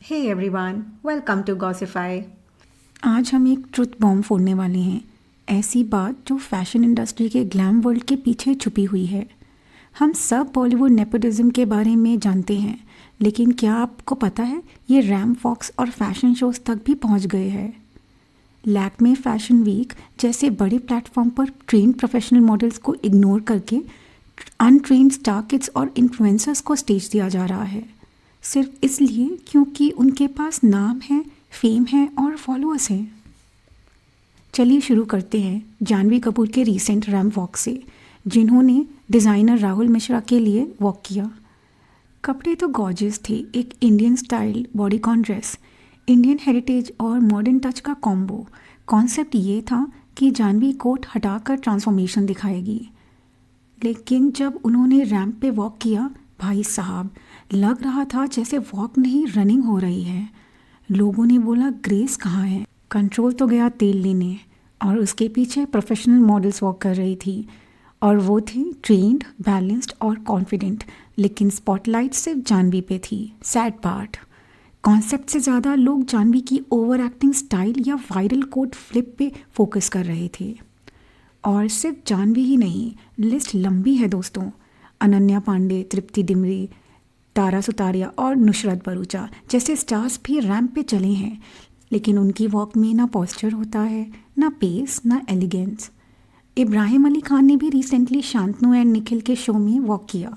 Hey everyone, welcome to Gossify. आज हम एक ट्रुथ बॉम्ब फोड़ने वाले हैं। ऐसी बात जो फैशन इंडस्ट्री के ग्लैम वर्ल्ड के पीछे छुपी हुई है। हम सब बॉलीवुड नेपोटिज्म के बारे में जानते हैं, लेकिन क्या आपको पता है ये रैम फॉक्स और फैशन शोज तक भी पहुंच गए हैं। लैक्मे फैशन वीक जैसे बड़े प्लेटफॉर्म पर ट्रेंड प्रोफेशनल मॉडल्स को इग्नोर करके अनट्रेंड स्टार किड्स और इन्फ्लुएंसर्स को स्टेज दिया जा रहा है, सिर्फ इसलिए क्योंकि उनके पास नाम है, फेम है और फॉलोअर्स हैं। चलिए शुरू करते हैं जानवी कपूर के रीसेंट रैम्प वॉक से, जिन्होंने डिज़ाइनर राहुल मिश्रा के लिए वॉक किया। कपड़े तो गॉर्जियस थे, एक Indian style bodycon dress, Indian heritage और मॉडर्न टच का कॉम्बो। कॉन्सेप्ट ये था कि जानवी कोट हटाकर ट्रांसफॉर्मेशन दिखाएगी, लेकिन जब उन्होंने रैंप पे वॉक किया, भाई साहब, लग रहा था जैसे वॉक नहीं रनिंग हो रही है। लोगों ने बोला ग्रेस कहाँ है। कंट्रोल तो गया तेल लेने, और उसके पीछे प्रोफेशनल मॉडल्स वॉक कर रही थी, और वो थी ट्रेंड, बैलेंस्ड और कॉन्फिडेंट। लेकिन स्पॉटलाइट सिर्फ जानवी पे थी। सैड पार्ट, कॉन्सेप्ट से ज़्यादा लोग जानवी की ओवर एक्टिंग स्टाइल या वायरल कोट फ्लिप पे फोकस कर रहे थे। और सिर्फ जानवी ही नहीं, लिस्ट लंबी है दोस्तों। अनन्या पांडे, तृप्ति डिमरी, तारा सुतारिया और नुसरत भरूचा जैसे स्टार्स भी रैंप पे चले हैं, लेकिन उनकी वॉक में ना पॉस्चर होता है, ना पेस, ना एलिगेंस। इब्राहिम अली खान ने भी रिसेंटली शांतनु एंड निखिल के शो में वॉक किया।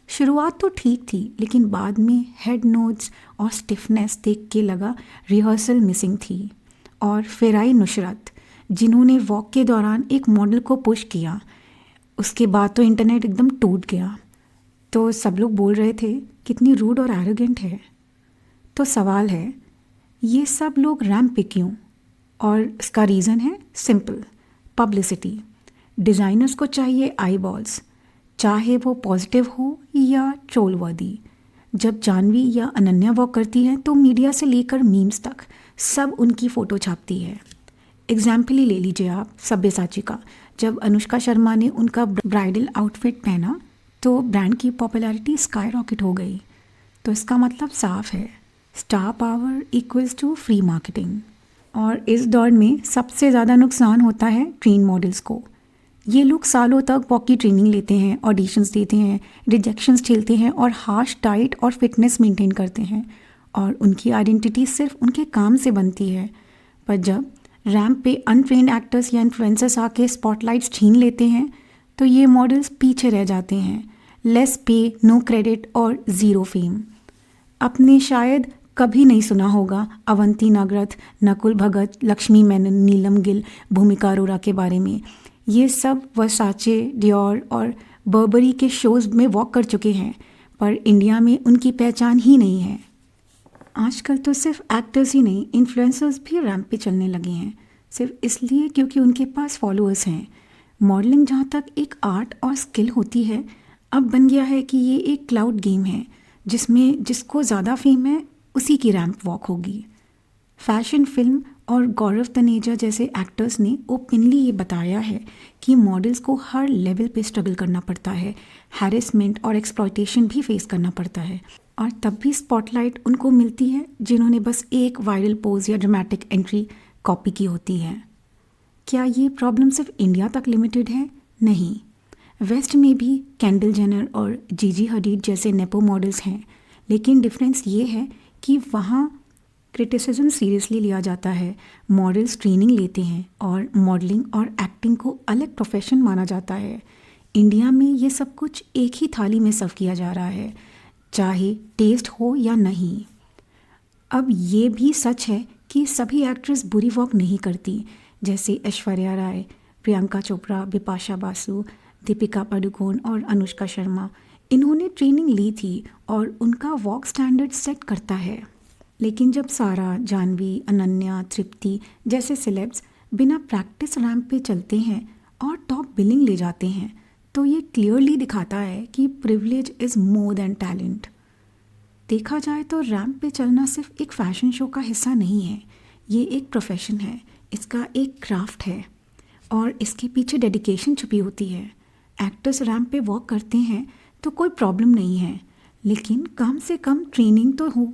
शुरुआत तो ठीक थी, लेकिन बाद में हेड नोड्स और स्टिफनेस देख के लगा रिहर्सल मिसिंग थी। और फिर आई नुसरत, जिन्होंने वॉक के दौरान एक मॉडल को पुश किया। उसके बाद तो इंटरनेट एकदम टूट गया। तो सब लोग बोल रहे थे कितनी रूड और एरोगेंट है। तो सवाल है, ये सब लोग रैंप पे क्यों? और इसका रीज़न है सिंपल, पब्लिसिटी। डिज़ाइनर्स को चाहिए आई बॉल्स, चाहे वो पॉजिटिव हो या ट्रोल वर्दी। जब जानवी या अनन्या वॉक करती हैं तो मीडिया से लेकर मीम्स तक सब उनकी फ़ोटो छापती है। एग्जाम्पल ही ले लीजिए आप सब्यसाची का। जब अनुष्का शर्मा ने उनका ब्राइडल आउटफिट पहना तो ब्रांड की पॉपुलैरिटी स्काई रॉकेट हो गई। तो इसका मतलब साफ है, star power equals to free marketing. और इस दौर में सबसे ज़्यादा नुकसान होता है ट्रेन मॉडल्स को। ये लोग सालों तक वॉक की ट्रेनिंग लेते हैं, ऑडिशंस देते हैं, रिजेक्शंस झेलते हैं और हार्श डाइट और फिटनेस मेंटेन करते हैं, और उनकी आइडेंटिटी सिर्फ उनके काम से बनती है। पर जब रैंप पे अनट्रेन्ड एक्टर्स या इन्फ्लुएंसर्स आके स्पॉटलाइट्स छीन लेते हैं तो ये मॉडल्स पीछे रह जाते हैं। लेस पे, नो क्रेडिट और ज़ीरो फेम। आपने शायद कभी नहीं सुना होगा अवंती नागरथ, नकुल भगत, लक्ष्मी मेनन, नीलम गिल, भूमिका अरोरा के बारे में। ये सब वर्साचे, डियोर और बर्बरी के शोज़ में वॉक कर चुके हैं, पर इंडिया में उनकी पहचान ही नहीं है। आजकल तो सिर्फ एक्टर्स ही नहीं, इन्फ्लुएंसर्स भी रैंप पे चलने लगे हैं, सिर्फ इसलिए क्योंकि उनके पास फॉलोअर्स हैं। मॉडलिंग जहाँ तक एक आर्ट और स्किल होती है, अब बन गया है कि ये एक क्लाउड गेम है, जिसमें जिसको ज़्यादा फेम है उसी की रैंप वॉक होगी। फैशन फिल्म और गौरव तनेजा जैसे एक्टर्स ने ओपनली ये बताया है कि मॉडल्स को हर लेवल पे स्ट्रगल करना पड़ता है, हैरेसमेंट और एक्सप्लॉयटेशन भी फेस करना पड़ता है, और तब भी स्पॉटलाइट उनको मिलती है जिन्होंने बस एक वायरल पोज या ड्रामेटिक एंट्री कॉपी की होती है। क्या ये प्रॉब्लम सिर्फ इंडिया तक लिमिटेड है? नहीं, वेस्ट में भी केंडल जेनर और जीजी हडीड जैसे नेपो मॉडल्स हैं, लेकिन डिफरेंस ये है कि वहाँ क्रिटिसिज्म सीरियसली लिया जाता है, मॉडल्स ट्रेनिंग लेते हैं और मॉडलिंग और एक्टिंग को अलग प्रोफेशन माना जाता है। इंडिया में ये सब कुछ एक ही थाली में सर्व किया जा रहा है, चाहे टेस्ट हो या नहीं। अब ये भी सच है कि सभी एक्ट्रेस बुरी वॉक नहीं करती, जैसे ऐश्वर्या राय, प्रियंका चोपड़ा, बिपाशा बासु, दीपिका पादुकोण और अनुष्का शर्मा। इन्होंने ट्रेनिंग ली थी और उनका वॉक स्टैंडर्ड सेट करता है। लेकिन जब सारा, जानवी, अनन्या, तृप्ति जैसे सेलेब्स बिना प्रैक्टिस रैंप पे चलते हैं और टॉप बिलिंग ले जाते हैं, तो ये क्लियरली दिखाता है कि privilege is more than talent. देखा जाए तो रैंप पे चलना सिर्फ एक फैशन शो का हिस्सा नहीं है, ये एक प्रोफेशन है, इसका एक क्राफ्ट है, और इसके पीछे डेडिकेशन छुपी होती है। एक्टर्स रैंप पे वॉक करते हैं तो कोई प्रॉब्लम नहीं है, लेकिन कम से कम ट्रेनिंग तो हो।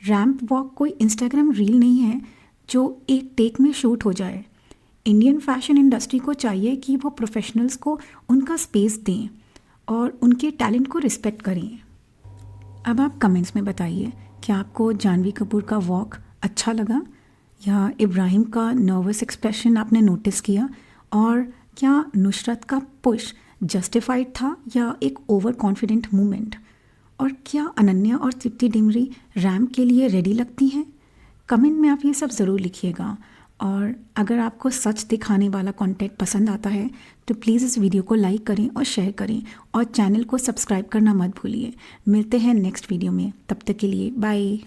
रैंप वॉक कोई इंस्टाग्राम रील नहीं है जो एक टेक में शूट हो जाए। इंडियन फैशन इंडस्ट्री को चाहिए कि वो प्रोफेशनल्स को उनका स्पेस दें और उनके टैलेंट को रिस्पेक्ट करें। अब आप कमेंट्स में बताइए कि आपको जानवी कपूर का वॉक अच्छा लगा या इब्राहिम का नर्वस एक्सप्रेशन आपने नोटिस किया, और क्या नुसरत का पुश जस्टिफाइड था या एक ओवर कॉन्फिडेंट मूवमेंट, और क्या अनन्या और तृप्ति डिमरी रैम्प के लिए रेडी लगती हैं। कमेंट में आप ये सब ज़रूर लिखिएगा। और अगर आपको सच दिखाने वाला कंटेंट पसंद आता है तो प्लीज़ इस वीडियो को लाइक करें और शेयर करें, और चैनल को सब्सक्राइब करना मत भूलिए। मिलते हैं नेक्स्ट वीडियो में, तब तक के लिए बाय।